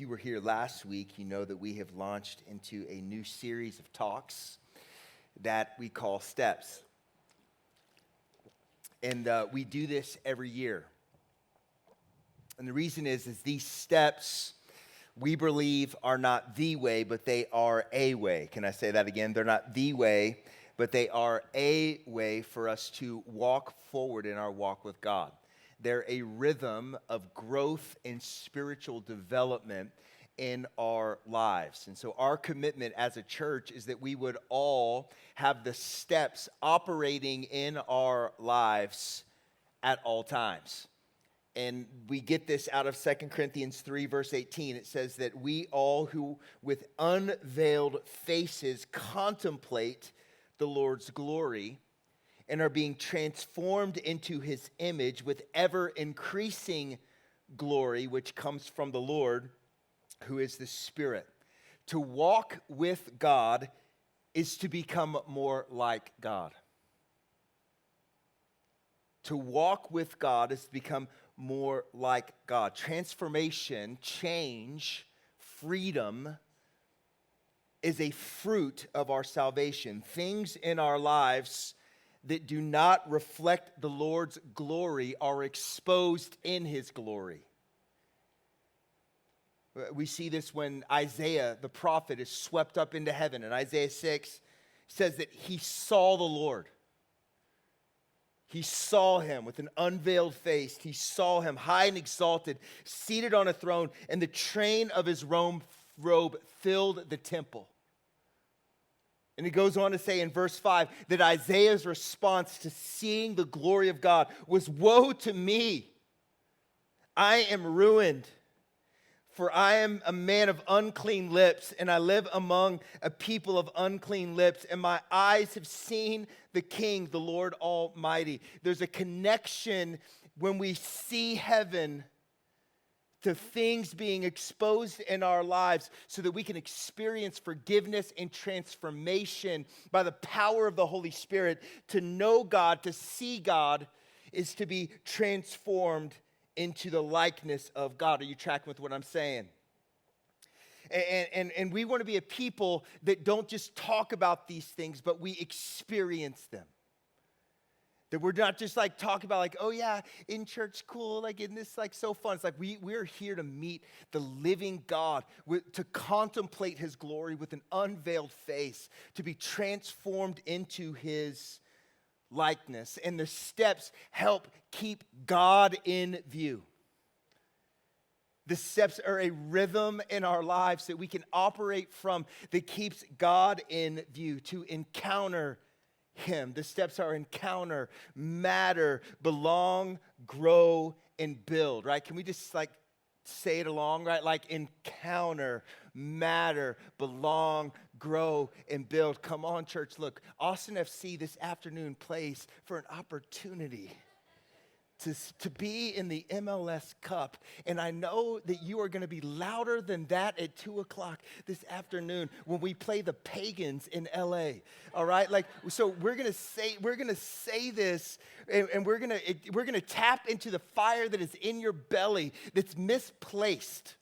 If you were here last week, you know that we have launched into a new series of talks that we call Steps. And we do this every year. And the reason is these steps, we believe, are not the way, but they are a way. Can I say that again? They're not the way, but they are a way for us to walk forward in our walk with God. They're a rhythm of growth and spiritual development in our lives. And so our commitment as a church is that we would all have the steps operating in our lives at all times. And we get this out of 2 Corinthians 3, verse 18. It says that we all who with unveiled faces contemplate the Lord's glory and are being transformed into his image with ever-increasing glory, which comes from the Lord, who is the Spirit. To walk with God is to become more like God. To walk with God is to become more like God. Transformation, change, freedom is a fruit of our salvation. Things in our lives that do not reflect the Lord's glory are exposed in his glory. We see this when Isaiah, the prophet, is swept up into heaven. In Isaiah 6, says that he saw the Lord. He saw him with an unveiled face. He saw him high and exalted, seated on a throne, and the train of his robe filled the temple. And he goes on to say in verse 5 that Isaiah's response to seeing the glory of God was, "Woe to me! I am ruined, for I am a man of unclean lips, and I live among a people of unclean lips, and my eyes have seen the King, the Lord Almighty." There's a connection when we see heaven to things being exposed in our lives so that we can experience forgiveness and transformation by the power of the Holy Spirit. To know God, to see God, is to be transformed into the likeness of God. Are you tracking with what I'm saying? And we want to be a people that don't just talk about these things, but we experience them. That we're not just like talking about like, oh yeah, in church, cool, like in this, like so fun. It's like we're here to meet the living God, to contemplate his glory with an unveiled face, to be transformed into his likeness. And the steps help keep God in view. The steps are a rhythm in our lives that we can operate from that keeps God in view, to encounter him. The steps are encounter, matter, belong, grow, and build, right? Can we just like say it along, right? Like encounter, matter, belong, grow, and build. Come on, church. Look, Austin FC this afternoon plays for an opportunity to be in the MLS Cup. And I know that you are going to be louder than that at 2 o'clock this afternoon when we play the Pagans in LA. All right? Like, so we're going to say this, and we're going to tap into the fire that is in your belly that's misplaced.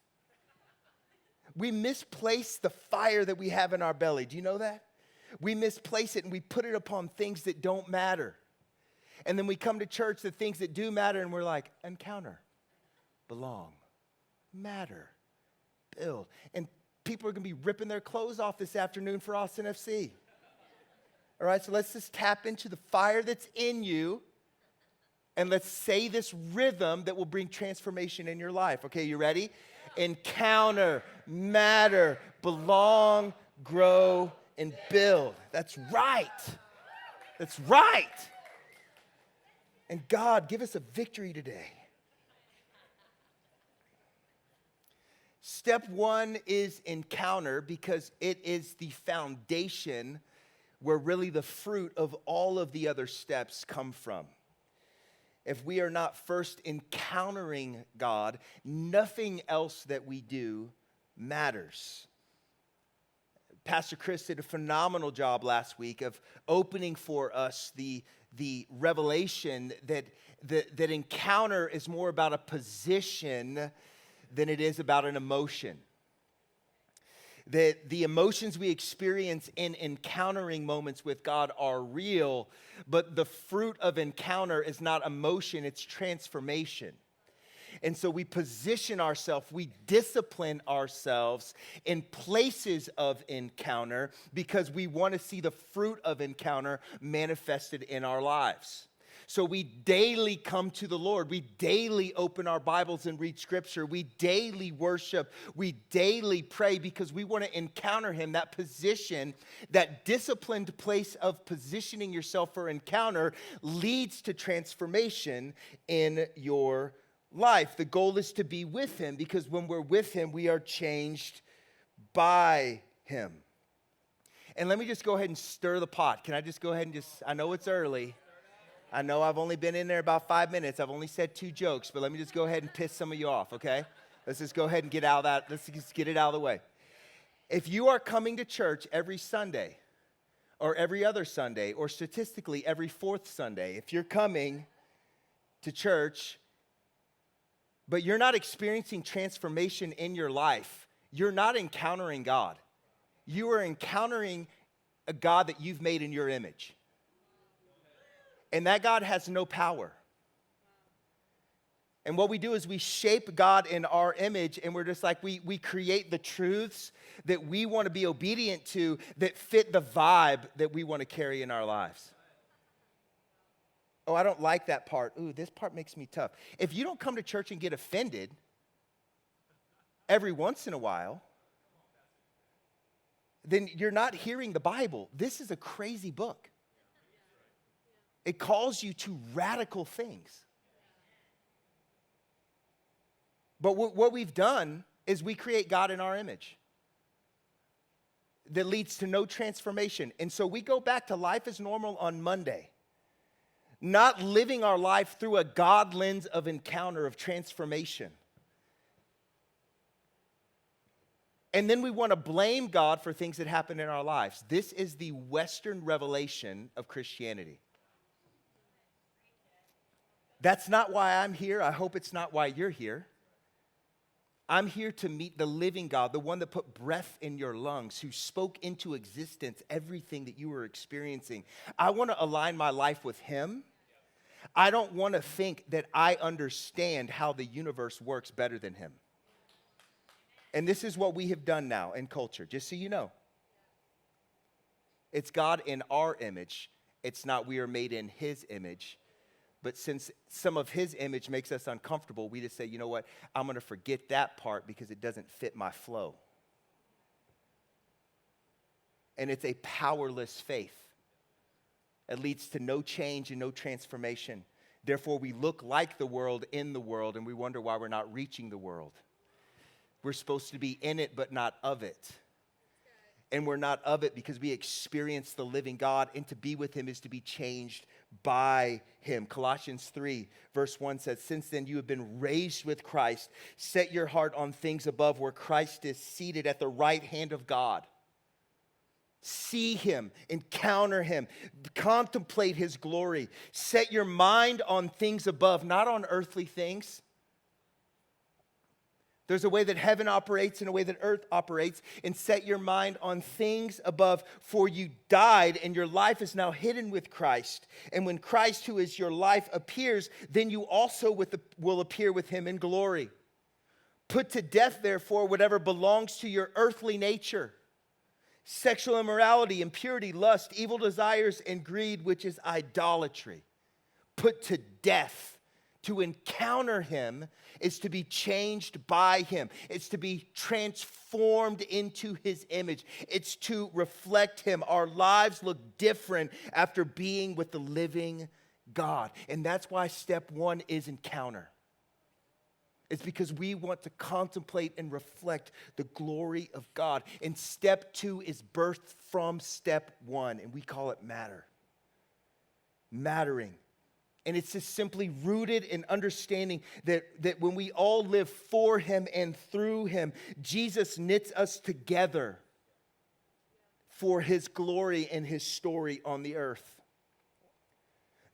We misplace the fire that we have in our belly. Do you know that? We misplace it and we put it upon things that don't matter. And then we come to church, the things that do matter, and we're like, encounter, belong, matter, build. And people are going to be ripping their clothes off this afternoon for Austin FC. All right, so let's just tap into the fire that's in you, and let's say this rhythm that will bring transformation in your life. Okay, you ready? Encounter, matter, belong, grow, and build. That's right. That's right. And God, give us a victory today. Step one is encounter because it is the foundation where really the fruit of all of the other steps come from. If we are not first encountering God, nothing else that we do matters. Pastor Chris did a phenomenal job last week of opening for us the revelation that encounter is more about a position than it is about an emotion. that the emotions we experience in encountering moments with God are real, but the fruit of encounter is not emotion, it's transformation. And so we position ourselves, we discipline ourselves in places of encounter because we want to see the fruit of encounter manifested in our lives. So we daily come to the Lord. We daily open our Bibles and read Scripture. We daily worship. We daily pray because we want to encounter Him. That position, that disciplined place of positioning yourself for encounter leads to transformation in your life. The goal is to be with Him because when we're with Him, we are changed by Him. And let me just go ahead and stir the pot. Can I just go ahead and I know it's early. I know I've only been in there about 5 minutes. I've only said 2 jokes, but let me just go ahead and piss some of you off, okay? Let's just go ahead and get out of that. Let's just get it out of the way. If you are coming to church every Sunday or every other Sunday or statistically every 4th Sunday, if you're coming to church but you're not experiencing transformation in your life, you're not encountering God. You are encountering a God that you've made in your image. And that God has no power. And what we do is we shape God in our image, and we're just like, we create the truths that we want to be obedient to that fit the vibe that we want to carry in our lives. Oh, I don't like that part. Ooh, this part makes me tough. If you don't come to church and get offended every once in a while, then you're not hearing the Bible. This is a crazy book. It calls you to radical things. But what we've done is we create God in our image that leads to no transformation. And so we go back to life as normal on Monday, not living our life through a God lens of encounter, of transformation. And then we want to blame God for things that happen in our lives. This is the Western revelation of Christianity. That's not why I'm here. I hope it's not why you're here. I'm here to meet the living God, the one that put breath in your lungs, who spoke into existence everything that you were experiencing. I want to align my life with Him. I don't want to think that I understand how the universe works better than Him. And this is what we have done now in culture, just so you know. It's God in our image. It's not we are made in His image. But since some of His image makes us uncomfortable, we just say, you know what, I'm going to forget that part because it doesn't fit my flow. And it's a powerless faith. It leads to no change and no transformation. Therefore, we look like the world in the world, and we wonder why we're not reaching the world. We're supposed to be in it, but not of it. And we're not of it because we experience the living God, and to be with Him is to be changed by Him. Colossians 3, verse 1 says, since then you have been raised with Christ. Set your heart on things above where Christ is seated at the right hand of God. See Him, encounter Him, contemplate His glory. Set your mind on things above, not on earthly things. There's a way that heaven operates and a way that earth operates. And set your mind on things above, for you died and your life is now hidden with Christ. And when Christ, who is your life, appears, then you also will appear with Him in glory. Put to death, therefore, whatever belongs to your earthly nature. Sexual immorality, impurity, lust, evil desires, and greed, which is idolatry. Put to death. To encounter Him is to be changed by Him. It's to be transformed into His image. It's to reflect Him. Our lives look different after being with the living God. And that's why step 1 is encounter. It's because we want to contemplate and reflect the glory of God. And step 2 is birthed from step 1, and we call it matter. Mattering. And it's just simply rooted in understanding that when we all live for Him and through Him, Jesus knits us together for His glory and His story on the earth.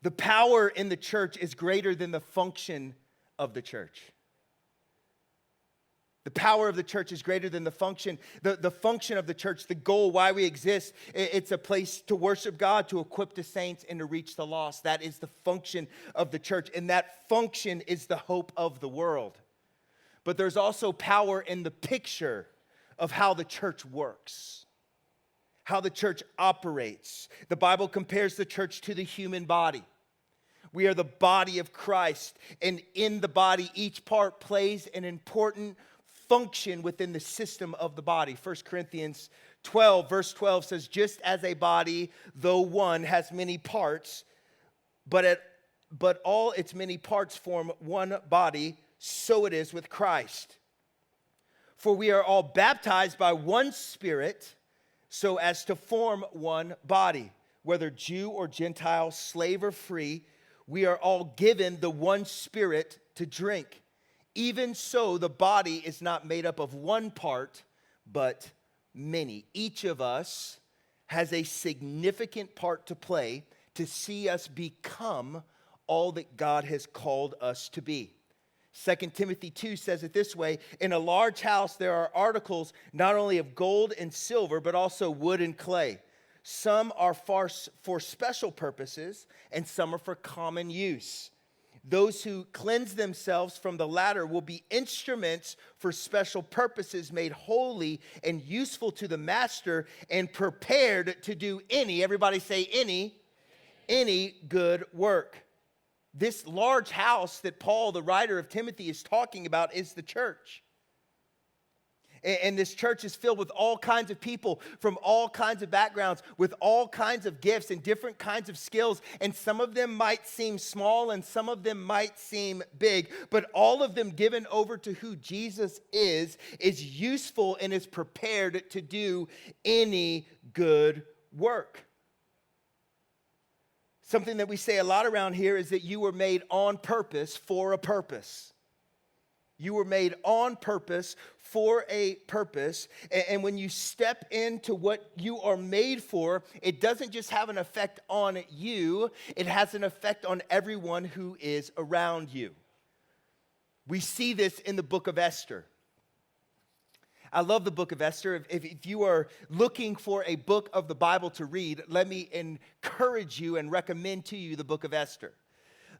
The power in the church is greater than the function of the church. The power of the church is greater than the function. The function of the church, the goal, why we exist, it's a place to worship God, to equip the saints, and to reach the lost. That is the function of the church, and that function is the hope of the world. But there's also power in the picture of how the church works, how the church operates. The Bible compares the church to the human body. We are the body of Christ, and in the body, each part plays an important function within the system of the body. 1 Corinthians 12, verse 12 says, just as a body, though one, has many parts, but all its many parts form one body, so it is with Christ. For we are all baptized by one Spirit, so as to form one body. Whether Jew or Gentile, slave or free, we are all given the one Spirit to drink. Even so, the body is not made up of one part, but many. Each of us has a significant part to play to see us become all that God has called us to be. 2 Timothy 2 says it this way, in a large house there are articles not only of gold and silver, but also wood and clay. Some are for special purposes, and some are for common use. Those who cleanse themselves from the latter will be instruments for special purposes, made holy and useful to the master, and prepared to do everybody say any good work. This large house that Paul, the writer of Timothy, is talking about is the church. And this church is filled with all kinds of people from all kinds of backgrounds, with all kinds of gifts and different kinds of skills. And some of them might seem small and some of them might seem big, but all of them given over to who Jesus is useful and is prepared to do any good work. Something that we say a lot around here is that you were made on purpose for a purpose. You were made on purpose for a purpose. And when you step into what you are made for, it doesn't just have an effect on you, it has an effect on everyone who is around you. We see this in the book of Esther. I love the book of Esther. If you are looking for a book of the Bible to read, let me encourage you and recommend to you the book of Esther.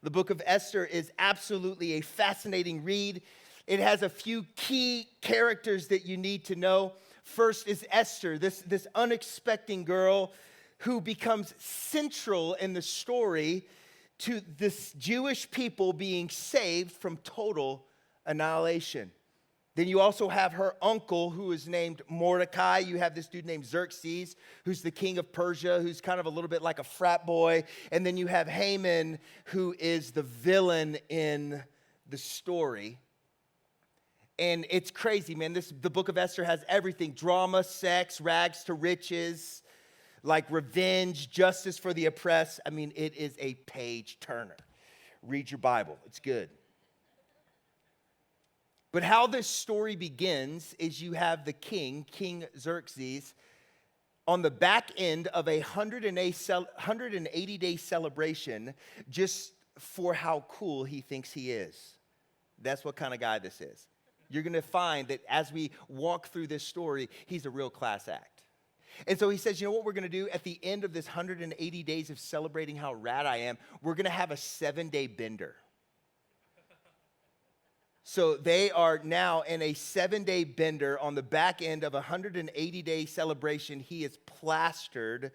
The book of Esther is absolutely a fascinating read. It has a few key characters that you need to know. First is Esther, this unexpected girl who becomes central in the story to this Jewish people being saved from total annihilation. Then you also have her uncle, who is named Mordecai. You have this dude named Xerxes, who's the king of Persia, who's kind of a little bit like a frat boy. And then you have Haman, who is the villain in the story. And it's crazy, man. The book of Esther has everything: drama, sex, rags to riches, like revenge, justice for the oppressed. I mean, it is a page turner. Read your Bible. It's good. But how this story begins is you have the King Xerxes, on the back end of a 180-day celebration just for how cool he thinks he is. That's what kind of guy this is. You're going to find that as we walk through this story, he's a real class act. And so he says, you know what we're going to do at the end of this 180 days of celebrating how rad I am? We're going to have a 7-day bender. So they are now in a 7-day bender on the back end of a 180-day celebration. He is plastered,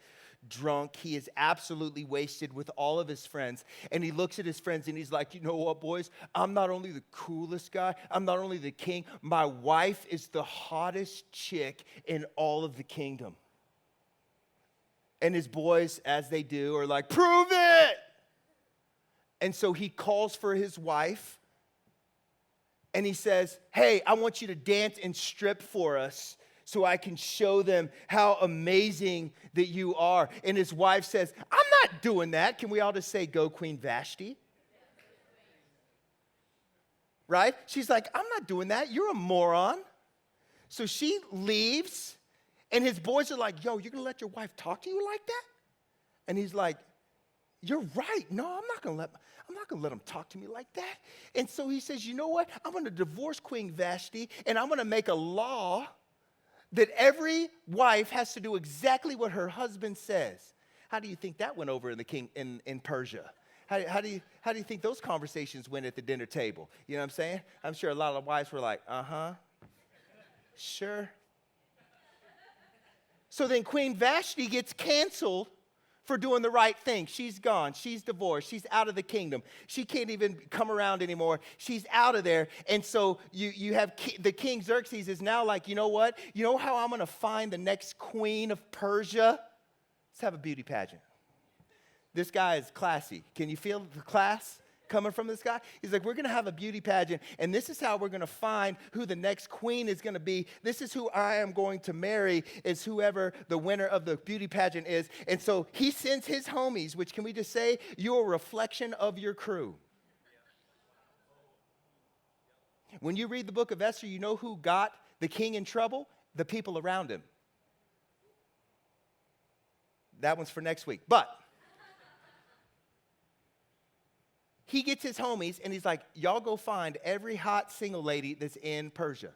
drunk. He is absolutely wasted with all of his friends. And he looks at his friends and he's like, you know what, boys? I'm not only the coolest guy. I'm not only the king. My wife is the hottest chick in all of the kingdom. And his boys, as they do, are like, prove it! And so he calls for his wife. And he says, hey, I want you to dance and strip for us so I can show them how amazing that you are. And his wife says, I'm not doing that. Can we all just say, go Queen Vashti? Right? She's like, I'm not doing that. You're a moron. So she leaves, and his boys are like, yo, you're going to let your wife talk to you like that? And he's like, you're right. No, I'm not going to let him talk to me like that. And so he says, you know what? I'm going to divorce Queen Vashti, and I'm going to make a law that every wife has to do exactly what her husband says. How do you think that went over in Persia? How do you think those conversations went at the dinner table? You know what I'm saying? I'm sure a lot of wives were like, sure. So then Queen Vashti gets canceled for doing the right thing. She's gone. She's divorced. She's out of the kingdom. She can't even come around anymore. She's out of there. And so you have the king Xerxes is now like, you know what? You know how I'm going to find the next queen of Persia? Let's have a beauty pageant. This guy is classy. Can you feel the class coming from this guy? He's like, we're going to have a beauty pageant, and this is how we're going to find who the next queen is going to be. This is who I am going to marry, is whoever the winner of the beauty pageant is. And so he sends his homies, which can we just say, you're a reflection of your crew. When you read the book of Esther, you know who got the king in trouble? The people around him. That one's for next week. But he gets his homies, and he's like, y'all go find every hot single lady that's in Persia.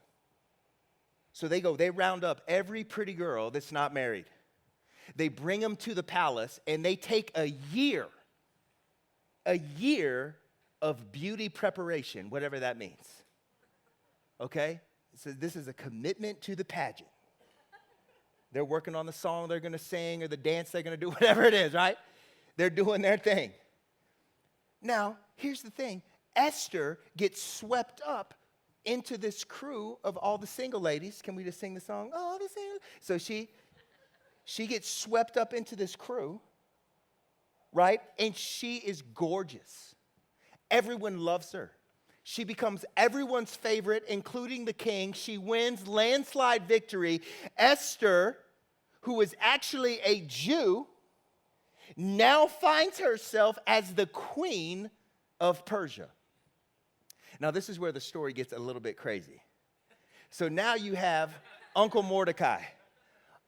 So they round up every pretty girl that's not married. They bring them to the palace, and they take a year of beauty preparation, whatever that means. Okay? So this is a commitment to the pageant. They're working on the song they're going to sing or the dance they're going to do, whatever it is, right? They're doing their thing. Now, here's the thing. Esther gets swept up into this crew of all the single ladies. Can we just sing the song? Oh, the single. So she gets swept up into this crew, right? And she is gorgeous. Everyone loves her. She becomes everyone's favorite, including the king. She wins landslide victory. Esther, who is actually a Jew, now finds herself as the queen of Persia. Now, this is where the story gets a little bit crazy. So now you have Uncle Mordecai.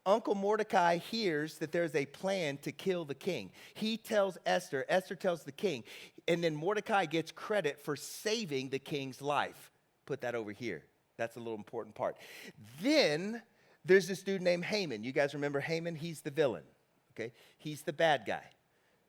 Uncle Mordecai hears that there's a plan to kill the king. He tells Esther, Esther tells the king, and then Mordecai gets credit for saving the king's life. Put that over here. That's a little important part. Then there's this dude named Haman. You guys remember Haman? He's the villain. Okay, he's the bad guy,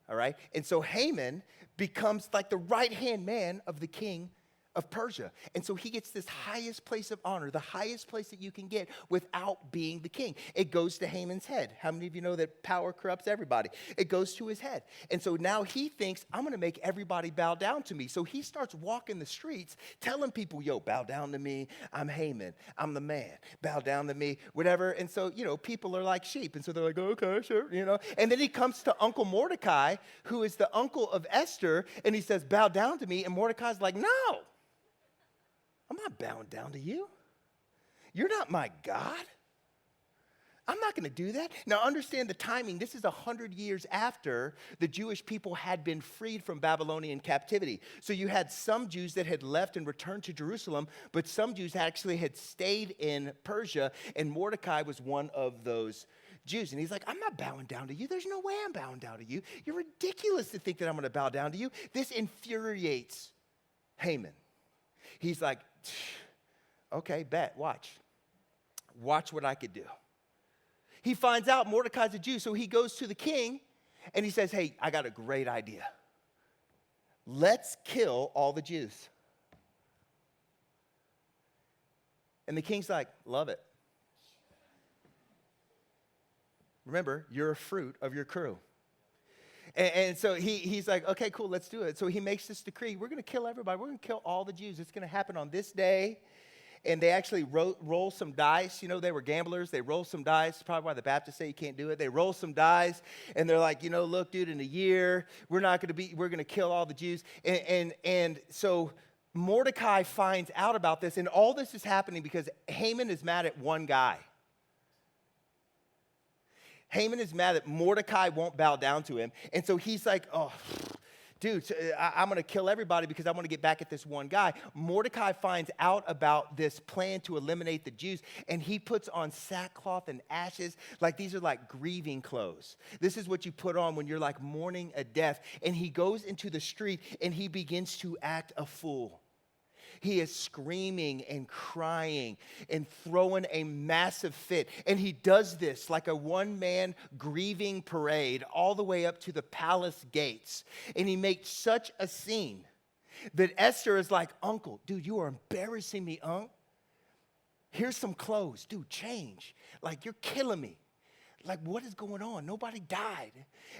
all right? And so Haman becomes like the right-hand man of the king of Persia. And so he gets this highest place of honor, the highest place that you can get without being the king. It goes to Haman's head. How many of you know that power corrupts everybody? It goes to his head. And so now he thinks, I'm going to make everybody bow down to me. So he starts walking the streets telling people, yo, bow down to me. I'm Haman. I'm the man. Bow down to me, whatever. And so, people are like sheep. And so they're like, okay, sure, And then he comes to Uncle Mordecai, who is the uncle of Esther, and he says, bow down to me. And Mordecai's like, no. I'm not bowing down to you. You're not my God. I'm not going to do that. Now, understand the timing. This is 100 years after the Jewish people had been freed from Babylonian captivity. So you had some Jews that had left and returned to Jerusalem, but some Jews actually had stayed in Persia, and Mordecai was one of those Jews. And he's like, I'm not bowing down to you. There's no way I'm bowing down to you. You're ridiculous to think that I'm going to bow down to you. This infuriates Haman. He's like, okay, bet, watch. Watch what I could do. He finds out Mordecai's a Jew, so he goes to the king, and he says, hey, I got a great idea. Let's kill all the Jews. And the king's like, love it. Remember, you're a fruit of your crew. And so he's like, okay, cool, let's do it. So he makes this decree. We're going to kill everybody. We're going to kill all the Jews. It's going to happen on this day. And they actually roll some dice. They were gamblers. They roll some dice. Probably why the Baptists say you can't do it. They roll some dice, and they're like, look, dude, in a year, we're going to kill all the Jews. And so Mordecai finds out about this, and all this is happening because Haman is mad at one guy. Haman is mad that Mordecai won't bow down to him. And so he's like, oh, dude, so I'm going to kill everybody because I want to get back at this one guy. Mordecai finds out about this plan to eliminate the Jews, and he puts on sackcloth and ashes. Like, these are like grieving clothes. This is what you put on when you're like mourning a death. And he goes into the street, and he begins to act a fool. He is screaming and crying and throwing a massive fit. And he does this like a one-man grieving parade all the way up to the palace gates. And he makes such a scene that Esther is like, uncle, dude, you are embarrassing me, unc. Here's some clothes. Dude, change. Like, you're killing me. Like, what is going on? Nobody died.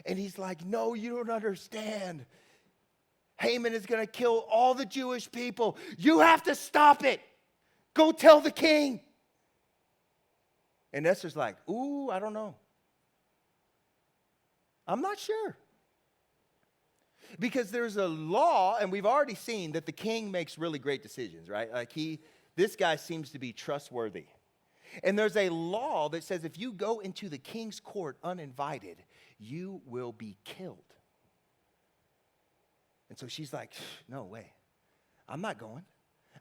And he's like, no, you don't understand. Haman is going to kill all the Jewish people. You have to stop it. Go tell the king. And Esther's like, ooh, I don't know. I'm not sure. Because there's a law, and we've already seen that the king makes really great decisions, right? Like this guy seems to be trustworthy. And there's a law that says if you go into the king's court uninvited, you will be killed. And so she's like, no way. I'm not going.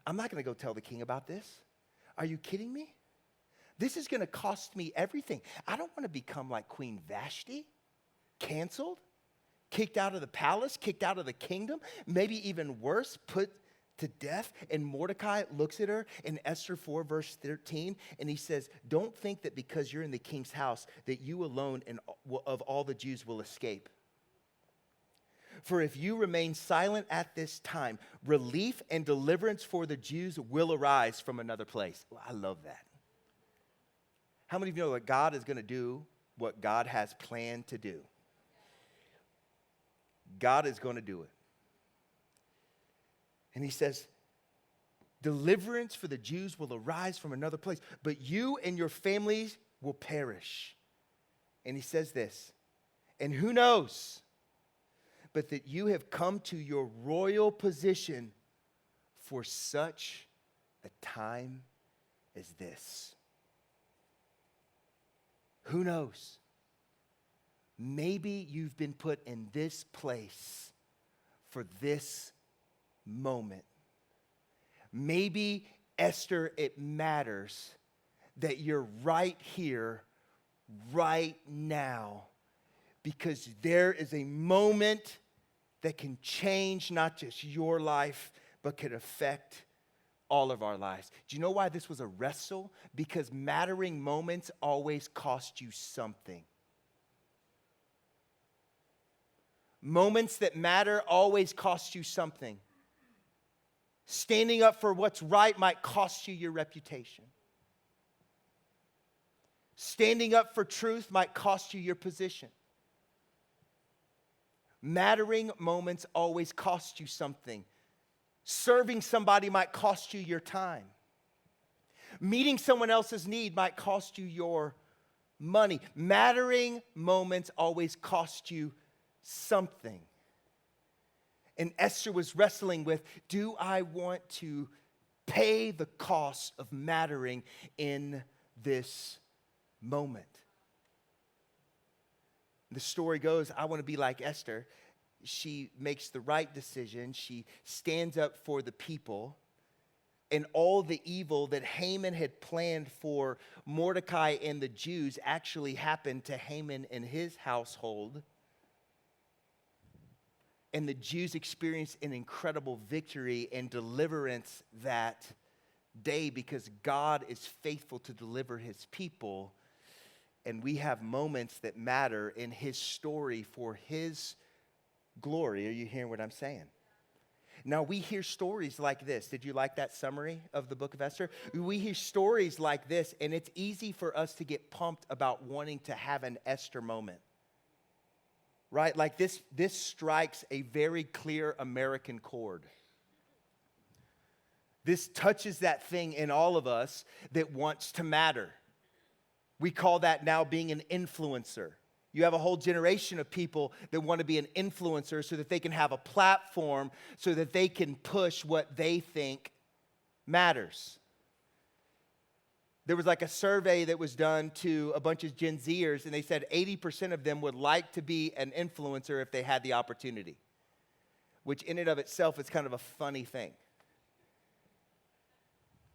I'm not going to go tell the king about this. Are you kidding me? This is going to cost me everything. I don't want to become like Queen Vashti, canceled, kicked out of the palace, kicked out of the kingdom, maybe even worse, put to death. And Mordecai looks at her in Esther 4, verse 13, and he says, don't think that because you're in the king's house that you alone of all the Jews will escape. For if you remain silent at this time, relief and deliverance for the Jews will arise from another place. Well, I love that. How many of you know that God is going to do what God has planned to do? God is going to do it. And he says, deliverance for the Jews will arise from another place, but you and your families will perish. And he says this, and who knows? But that you have come to your royal position for such a time as this. Who knows? Maybe you've been put in this place for this moment. Maybe, Esther, it matters that you're right here, right now, because there is a moment that can change not just your life, but could affect all of our lives. Do you know why this was a wrestle? Because mattering moments always cost you something. Moments that matter always cost you something. Standing up for what's right might cost you your reputation. Standing up for truth might cost you your position. Mattering moments always cost you something. Serving somebody might cost you your time. Meeting someone else's need might cost you your money. Mattering moments always cost you something. And Esther was wrestling with, do I want to pay the cost of mattering in this moment? The story goes, I want to be like Esther. She makes the right decision. She stands up for the people. And all the evil that Haman had planned for Mordecai and the Jews actually happened to Haman and his household. And the Jews experienced an incredible victory and deliverance that day because God is faithful to deliver his people. And we have moments that matter in his story for his glory. Are you hearing what I'm saying? Now, we hear stories like this. Did you like that summary of the book of Esther? We hear stories like this, and it's easy for us to get pumped about wanting to have an Esther moment. Right? Like this strikes a very clear American chord. This touches that thing in all of us that wants to matter. We call that now being an influencer. You have a whole generation of people that want to be an influencer so that they can have a platform so that they can push what they think matters. There was like a survey that was done to a bunch of Gen Zers, and they said 80% of them would like to be an influencer if they had the opportunity. which in and of itself is kind of a funny thing.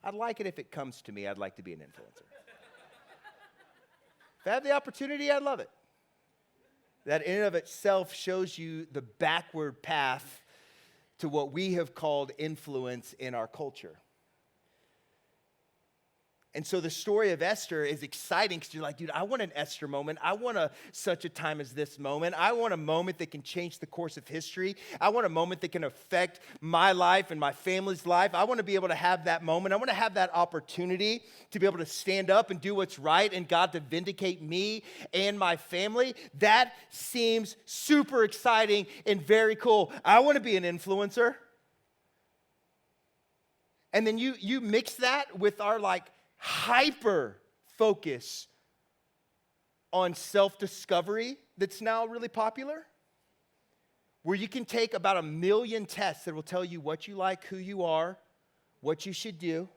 I'd like it if it comes to me. I'd like to be an influencer. If I have the opportunity, I'd love it. That in and of itself shows you the backward path to what we have called influence in our culture. And so the story of Esther is exciting because you're like, dude, I want an Esther moment. I want such a time as this moment. I want a moment that can change the course of history. I want a moment that can affect my life and my family's life. I want to be able to have that moment. I want to have that opportunity to be able to stand up and do what's right and God to vindicate me and my family. That seems super exciting and very cool. I want to be an influencer. And then you mix that with our hyper focus on self-discovery that's now really popular, where you can take about 1 million tests that will tell you what you like, who you are, what you should do,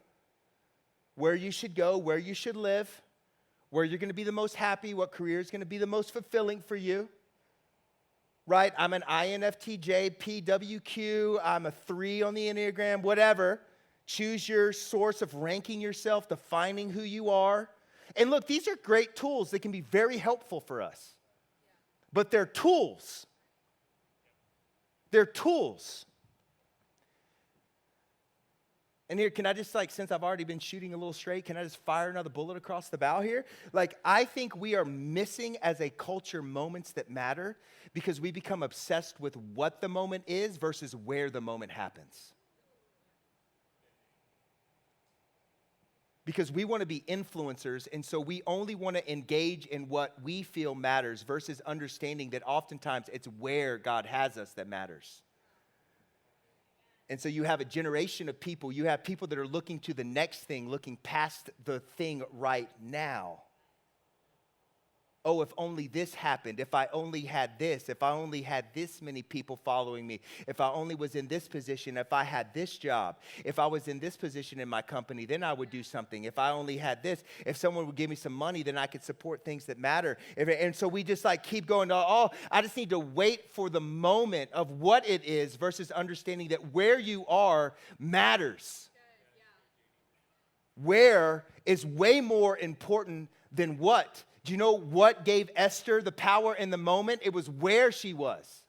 where you should go, where you should live, where you're going to be the most happy, what career is going to be the most fulfilling for you. Right? I'm an INFTJ, PWQ, I'm a 3 on the Enneagram, whatever. Choose your source of ranking yourself, defining who you are. And look, these are great tools that can be very helpful for us. But they're tools. They're tools. And here, can I just since I've already been shooting a little straight, can I just fire another bullet across the bow here? I think we are missing as a culture moments that matter because we become obsessed with what the moment is versus where the moment happens. Because we want to be influencers, and so we only want to engage in what we feel matters versus understanding that oftentimes it's where God has us that matters. And so you have a generation of people, you have people that are looking to the next thing, looking past the thing right now. Oh, if only this happened, if I only had this, if I only had this many people following me, if I only was in this position, if I had this job, if I was in this position in my company, then I would do something. If I only had this, if someone would give me some money, then I could support things that matter. And so we just keep going, I just need to wait for the moment of what it is versus understanding that where you are matters. Where is way more important than what. Do you know what gave Esther the power in the moment? It was where she was.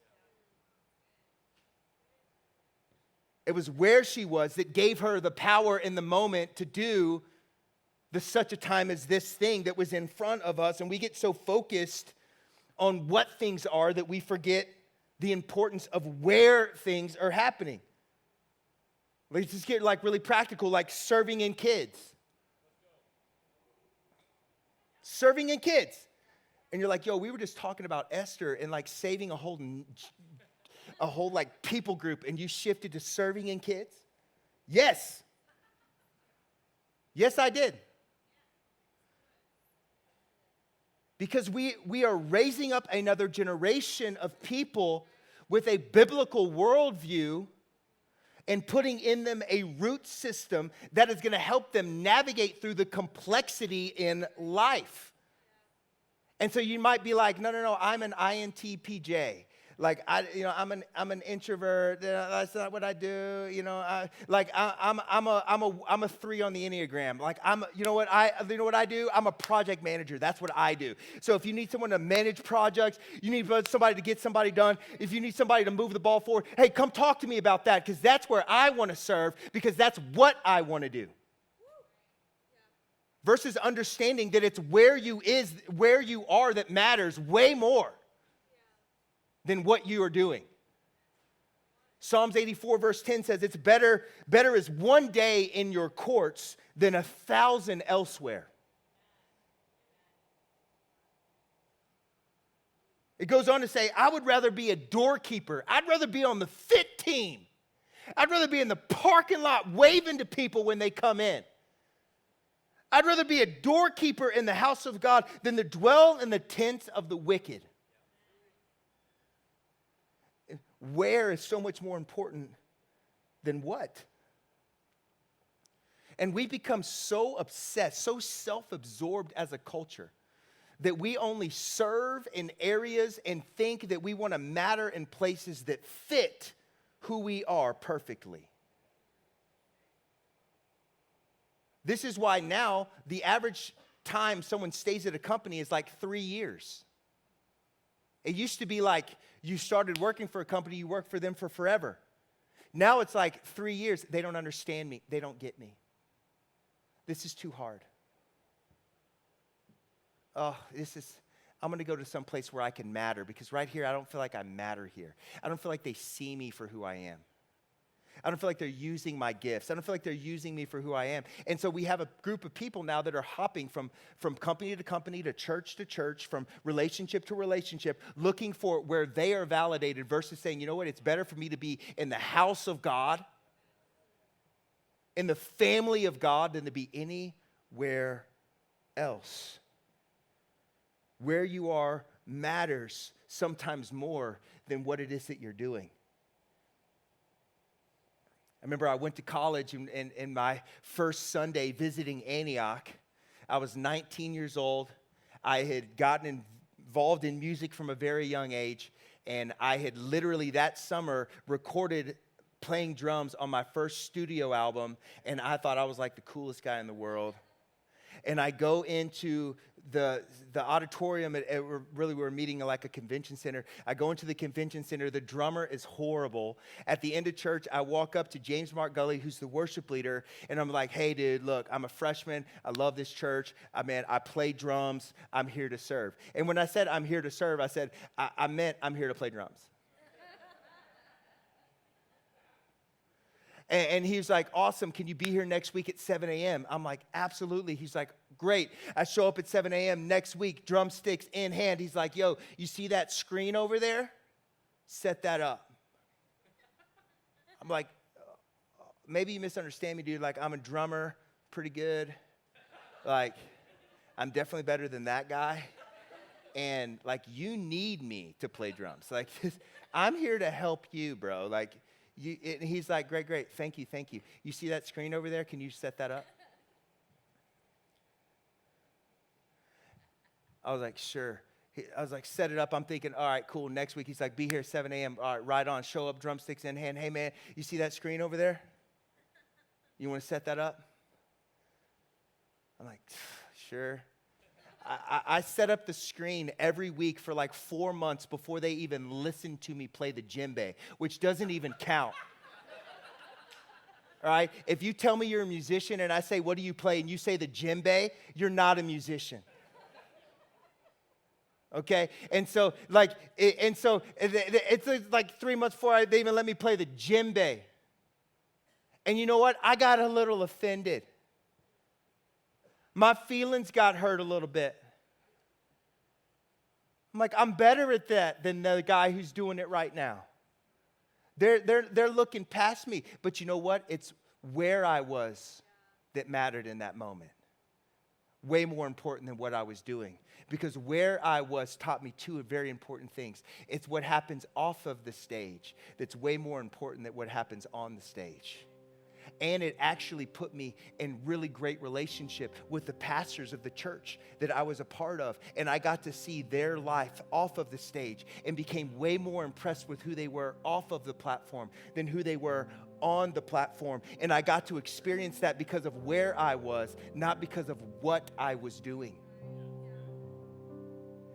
It was where she was that gave her the power in the moment to do the such a time as this thing that was in front of us. And we get so focused on what things are that we forget the importance of where things are happening. Let's just get really practical, like serving in kids. Serving in kids. And you're like, yo, we were just talking about Esther and saving a whole people group, and you shifted to serving in kids? Yes. Yes, I did. Because we are raising up another generation of people with a biblical worldview and putting in them a root system that is going to help them navigate through the complexity in life. And so you might be like, no, I'm an INTPJ. I'm an introvert. That's not what I do. I'm a 3 on the Enneagram. You know what I do? I'm a project manager. That's what I do. So if you need someone to manage projects, you need somebody to get somebody done. If you need somebody to move the ball forward, hey, come talk to me about that because that's where I want to serve because that's what I want to do. Versus understanding that it's where you are that matters way more than what you are doing. Psalms 84 verse 10 says, it's better is one day in your courts than 1,000 elsewhere. It goes on to say, I would rather be a doorkeeper. I'd rather be on the fit team. I'd rather be in the parking lot waving to people when they come in. I'd rather be a doorkeeper in the house of God than to dwell in the tents of the wicked. Where is so much more important than what? And we become so obsessed, so self-absorbed as a culture that we only serve in areas and think that we want to matter in places that fit who we are perfectly. This is why now the average time someone stays at a company is like 3 years. It used to be like you started working for a company, you work for them for forever. Now it's like 3 years. They don't understand me. They don't get me. This is too hard. I'm going to go to some place where I can matter, because right here, I don't feel like I matter here. I don't feel like they see me for who I am. I don't feel like they're using my gifts. I don't feel like they're using me for who I am. And so we have a group of people now that are hopping from company to company, to church, from relationship to relationship, looking for where they are validated versus saying, you know what, it's better for me to be in the house of God, in the family of God, than to be anywhere else. Where you are matters sometimes more than what it is that you're doing. I remember I went to college, and my first Sunday visiting Antioch, I was 19 years old. I had gotten involved in music from a very young age, and I had literally that summer recorded playing drums on my first studio album, and I thought I was like the coolest guy in the world. And I go into the auditorium, we were meeting like a convention center. I go into the convention center. The drummer is horrible. At the end of church, I walk up to James Mark Gully, who's the worship leader, and I'm like, hey, dude, look, I'm a freshman. I love this church. I play drums. I'm here to serve. And when I said I'm here to serve, I said, I meant I'm here to play drums. And he was like, awesome, can you be here next week at 7 a.m.? I'm like, absolutely. He's like, great. I show up at 7 a.m. next week, drumsticks in hand. He's like, yo, you see that screen over there? Set that up. I'm like, maybe you misunderstand me, dude. Like, I'm a drummer, pretty good. Like, I'm definitely better than that guy. And, like, you need me to play drums. Like, I'm here to help you, bro. Like, and he's like, great, thank you. You see that screen over there? Can you set that up? I was like, sure. I was like, set it up. I'm thinking, all right, cool. Next week, he's like, be here 7 a.m. All right, right on. Show up, drumsticks in hand. Hey, man, you see that screen over there? You want to set that up? I'm like, sure. I set up the screen every week for like 4 months before they even listened to me play the djembe, which doesn't even count. All right? If you tell me you're a musician and I say, what do you play? And you say the djembe, you're not a musician. Okay? And so, it's like 3 months before they even let me play the djembe. And you know what? I got a little offended. My feelings got hurt a little bit. I'm like, I'm better at that than the guy who's doing it right now. They're looking past me. But you know what? It's where I was that mattered in that moment. Way more important than what I was doing. Because where I was taught me two very important things. It's what happens off of the stage that's way more important than what happens on the stage. And it actually put me in really great relationship with the pastors of the church that I was a part of. And I got to see their life off of the stage and became way more impressed with who they were off of the platform than who they were on the platform. And I got to experience that because of where I was, not because of what I was doing.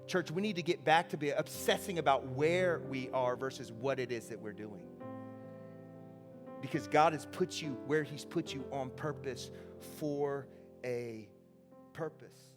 Church, we need to get back to be obsessing about where we are versus what it is that we're doing. Because God has put you where He's put you on purpose for a purpose.